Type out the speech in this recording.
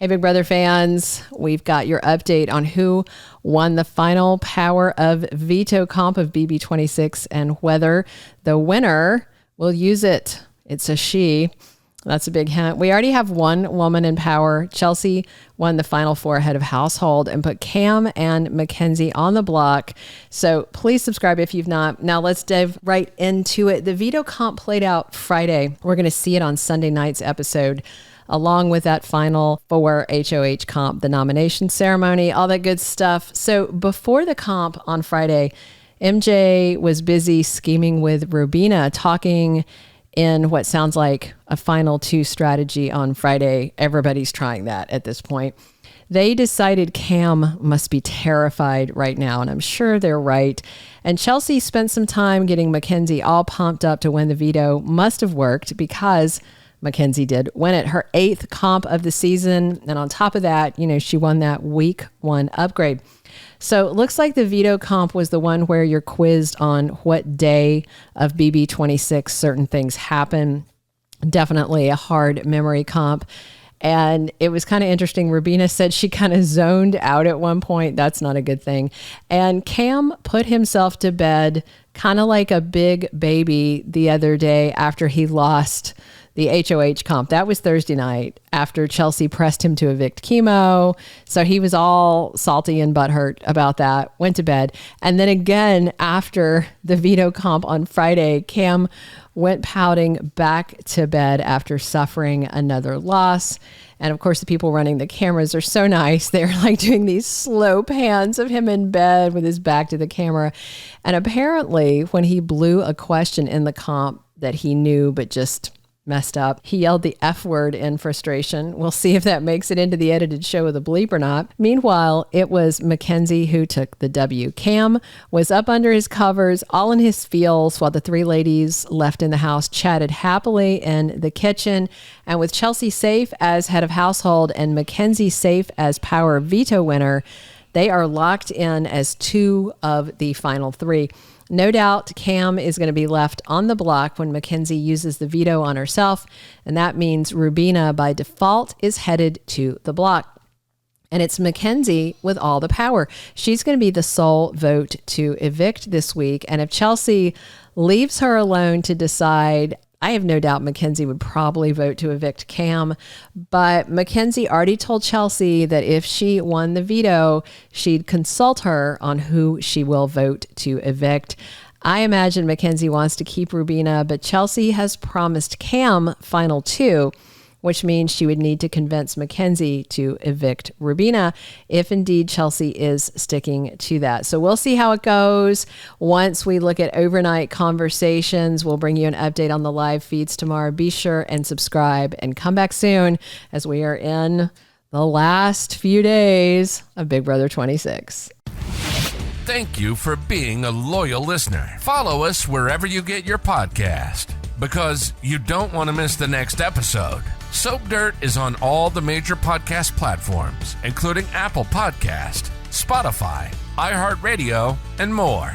Hey, Big Brother fans, we've got your update on who won the final power of veto comp of BB26 and whether the winner will use it. It's a she. That's a big hint. We already have one woman in power. Chelsie won the final 4 head of household and put Cam and Makensy on the block. So please subscribe if you've not. Now let's dive right into it. The veto comp played out Friday. We're going to see it on Sunday night's episode, along with that final 4 HOH comp, the nomination ceremony, all that good stuff. So before the comp on Friday, MJ was busy scheming with Rubina, talking in what sounds like a final 2 strategy on Friday. Everybody's trying that at this point. They decided Cam must be terrified right now, and I'm sure they're right. And Chelsie spent some time getting Makensy all pumped up to win the veto. Must have worked because Makensy did win it, her 8th comp of the season. And on top of that, she won that week 1 upgrade. So it looks like the veto comp was the one where you're quizzed on what day of BB26 certain things happen. Definitely a hard memory comp. And it was kind of interesting. Rubina said she kind of zoned out at one point. That's not a good thing. And Cam put himself to bed kind of like a big baby the other day after he lost the HOH comp. That was Thursday night after Chelsie pressed him to evict chemo. So he was all salty and butthurt about that, went to bed. And then again, after the veto comp on Friday, Cam went pouting back to bed after suffering another loss. And of course, the people running the cameras are so nice. They're like doing these slow pans of him in bed with his back to the camera. And apparently when he blew a question in the comp that he knew, but just messed up, he yelled the F word in frustration. We'll see if that makes it into the edited show with a bleep or not. Meanwhile, it was Makensy who took the W. Cam was up under his covers, all in his feels, while the 3 ladies left in the house chatted happily in the kitchen. And with Chelsie safe as head of household and Makensy safe as power veto winner, they are locked in as 2 of the final 3. No doubt Cam is going to be left on the block when Makensy uses the veto on herself, and that means Rubina by default is headed to the block. And it's Makensy with all the power. She's going to be the sole vote to evict this week, and if Chelsie leaves her alone to decide, I have no doubt Makensy would probably vote to evict Cam, but Makensy already told Chelsie that if she won the veto, she'd consult her on who she will vote to evict. I imagine Makensy wants to keep Rubina, but Chelsie has promised Cam final 2, which means she would need to convince Makensy to evict Rubina if indeed Chelsie is sticking to that. So we'll see how it goes. Once we look at overnight conversations, we'll bring you an update on the live feeds tomorrow. Be sure and subscribe and come back soon as we are in the last few days of Big Brother 26. Thank you for being a loyal listener. Follow us wherever you get your podcast, because you don't want to miss the next episode. Soap Dirt is on all the major podcast platforms, including Apple Podcast, Spotify, iHeartRadio, and more.